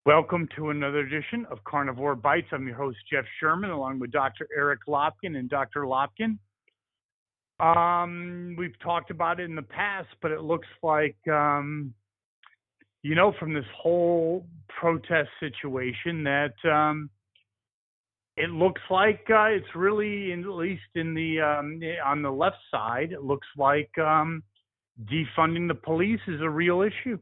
Welcome to another edition of Carnivore Bites. I'm your host, Jeff Sherman, along with Dr. Eric Lopkin and Dr. Lopkin. We've talked about it in the past, but it looks like, from this whole protest situation that it looks like it's really, at least in the on the left side, it looks like defunding the police is a real issue.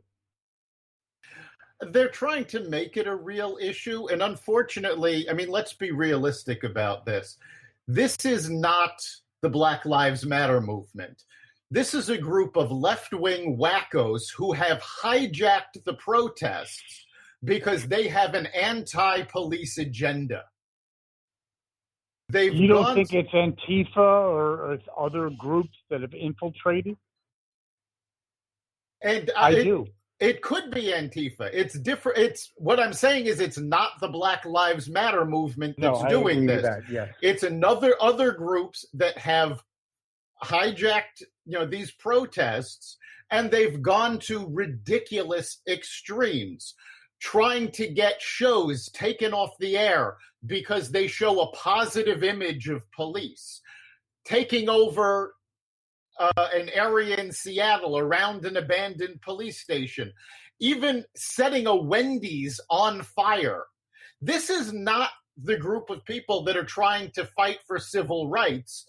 They're trying to make it a real issue. And unfortunately, let's be realistic about this. This is not the Black Lives Matter movement. This is a group of left-wing wackos who have hijacked the protests because they have an anti-police agenda. You don't think it's Antifa or it's other groups that have infiltrated? And I do. It could be Antifa. It's different. It's what I'm saying is it's not the Black Lives Matter movement that's doing this. That, yes. It's other groups that have hijacked, these protests, and they've gone to ridiculous extremes, trying to get shows taken off the air because they show a positive image of police, taking over an area in Seattle around an abandoned police station, even setting a Wendy's on fire. This is not the group of people that are trying to fight for civil rights.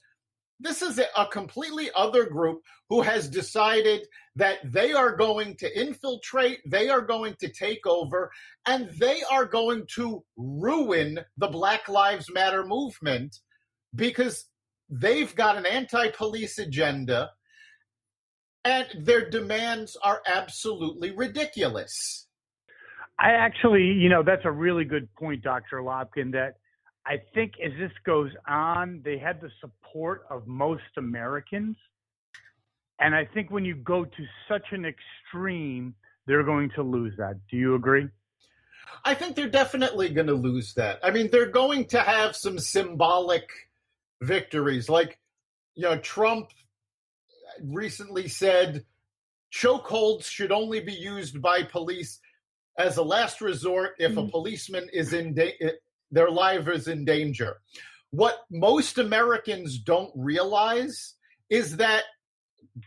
This is a completely other group who has decided that they are going to infiltrate, they are going to take over, and they are going to ruin the Black Lives Matter movement because they've got an anti-police agenda, and their demands are absolutely ridiculous. I actually, that's a really good point, Dr. Lopkin, that I think as this goes on, they had the support of most Americans. And I think when you go to such an extreme, they're going to lose that. Do you agree? I think they're definitely going to lose that. They're going to have some symbolic victories. Like, Trump recently said chokeholds should only be used by police as a last resort if a policeman is their life is in danger. What most Americans don't realize is that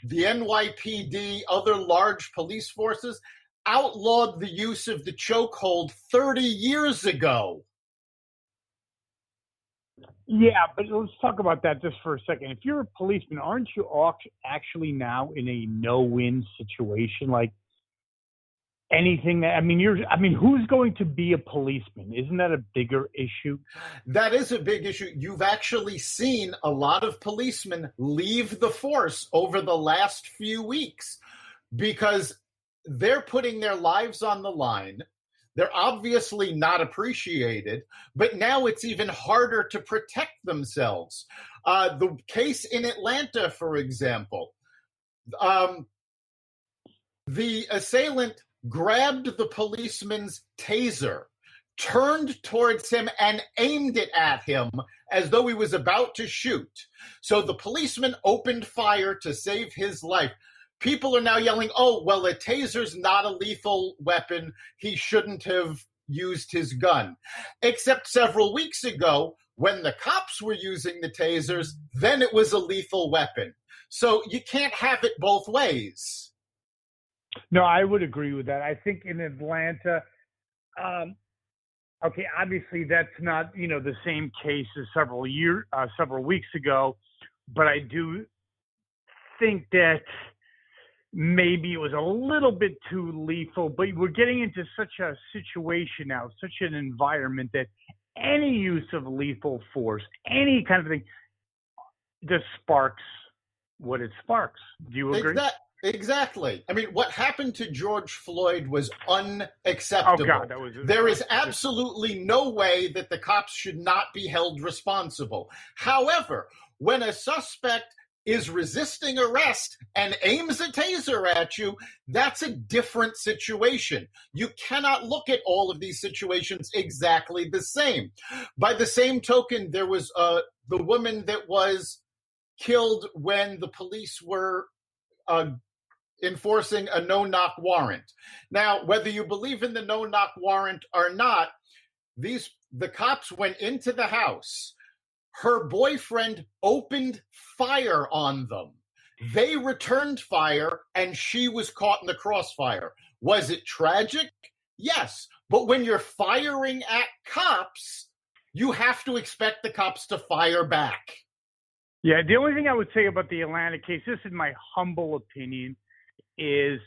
the NYPD, other large police forces, outlawed the use of the chokehold 30 years ago. Yeah, but let's talk about that just for a second. If you're a policeman, aren't you actually now in a no-win situation? Like anything that, who's going to be a policeman? Isn't that a bigger issue? That is a big issue. You've actually seen a lot of policemen leave the force over the last few weeks because they're putting their lives on the line. They're obviously not appreciated, but now it's even harder to protect themselves. The case in Atlanta, for example, the assailant grabbed the policeman's taser, turned towards him, and aimed it at him as though he was about to shoot. So the policeman opened fire to save his life. People are now yelling, oh, well, a taser's not a lethal weapon. He shouldn't have used his gun. Except several weeks ago, when the cops were using the tasers, then it was a lethal weapon. So you can't have it both ways. No, I would agree with that. I think in Atlanta, obviously that's not, the same case as several weeks ago, but I do think that maybe it was a little bit too lethal, but we're getting into such a situation now, such an environment that any use of lethal force, any kind of thing, just sparks what it sparks. Do you agree? Exactly. What happened to George Floyd was unacceptable. Oh, God, there is absolutely no way that the cops should not be held responsible. However, when a suspect is resisting arrest and aims a taser at you, that's a different situation. You cannot look at all of these situations exactly the same. By the same token, there was the woman that was killed when the police were enforcing a no-knock warrant. Now, whether you believe in the no-knock warrant or not, the cops went into the house. Her boyfriend opened fire on them. They returned fire, and she was caught in the crossfire. Was it tragic? Yes. But when you're firing at cops, you have to expect the cops to fire back. Yeah, the only thing I would say about the Atlanta case, this is my humble opinion, is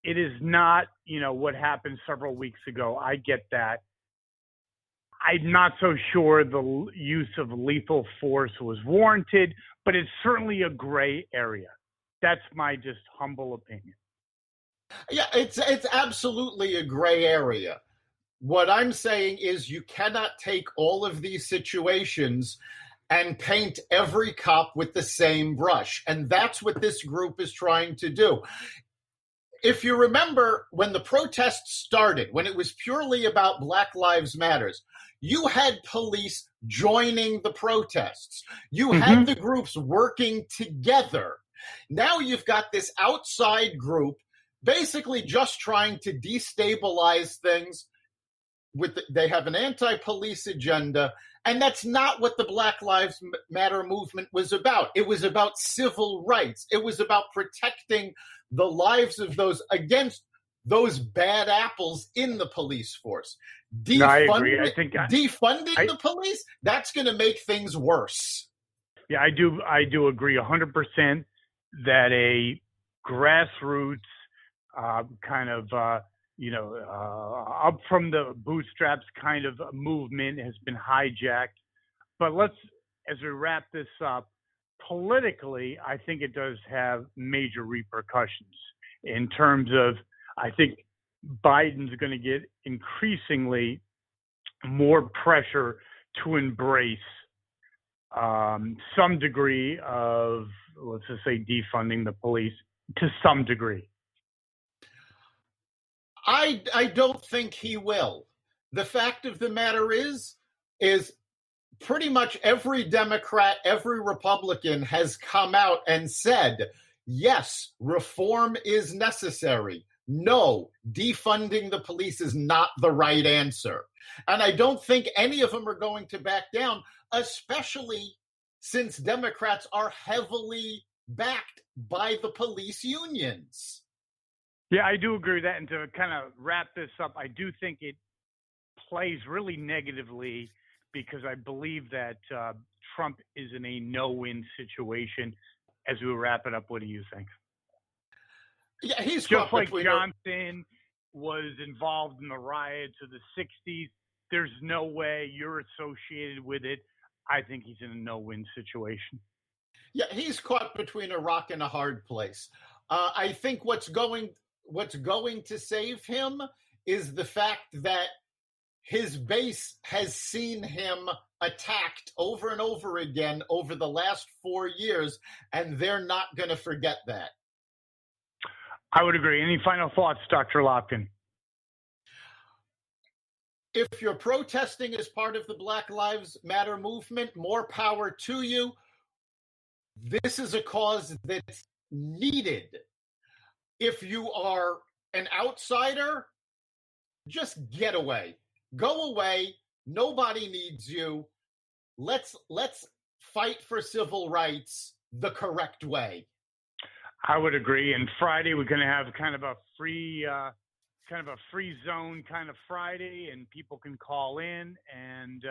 it is not, what happened several weeks ago. I get that. I'm not so sure the use of lethal force was warranted, but it's certainly a gray area. That's my just humble opinion. Yeah, it's absolutely a gray area. What I'm saying is you cannot take all of these situations and paint every cop with the same brush. And that's what this group is trying to do. If you remember when the protests started, when it was purely about Black Lives Matters, you had police joining the protests. You had the groups working together. Now you've got this outside group basically just trying to destabilize things. They have an anti-police agenda, and that's not what the Black Lives Matter movement was about. It was about civil rights. It was about protecting the lives of those against those bad apples in the police force. I agree. I think defunding the police, that's going to make things worse. Yeah, I do agree 100% that a grassroots kind of up from the bootstraps kind of movement has been hijacked. But as we wrap this up, politically, I think it does have major repercussions in terms of, I think Biden's going to get increasingly more pressure to embrace some degree of, let's just say, defunding the police to some degree. I don't think he will. The fact of the matter is pretty much every Democrat, every Republican has come out and said, yes, reform is necessary. No, defunding the police is not the right answer. And I don't think any of them are going to back down, especially since Democrats are heavily backed by the police unions. Yeah, I do agree with that. And to kind of wrap this up, I do think it plays really negatively because I believe that Trump is in a no-win situation. As we wrap it up, what do you think? Yeah, he's just like Johnson was involved in the riots of the 60s. There's no way you're associated with it. I think he's in a no-win situation. Yeah, he's caught between a rock and a hard place. I think what's going to save him is the fact that his base has seen him attacked over and over again over the last 4 years, and they're not going to forget that. I would agree. Any final thoughts, Dr. Lopkin? If you're protesting as part of the Black Lives Matter movement, more power to you. This is a cause that's needed. If you are an outsider, just get away. Go away. Nobody needs you. Let's fight for civil rights the correct way. I would agree. And Friday, we're going to have kind of a free zone kind of Friday, and people can call in, and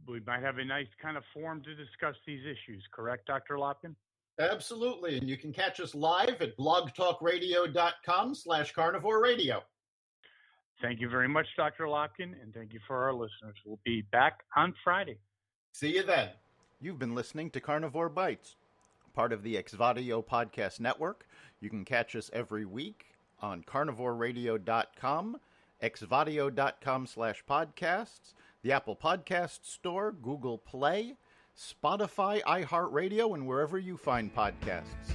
we might have a nice kind of forum to discuss these issues. Correct, Dr. Lopkin? Absolutely. And you can catch us live at blogtalkradio.com/Carnivore Radio. Thank you very much, Dr. Lopkin, and thank you for our listeners. We'll be back on Friday. See you then. You've been listening to Carnivore Bites, part of the Exvadio Podcast Network. You can catch us every week on carnivoreradio.com, exvadio.com/podcasts, the Apple Podcast Store, Google Play, Spotify, iHeartRadio, and wherever you find podcasts.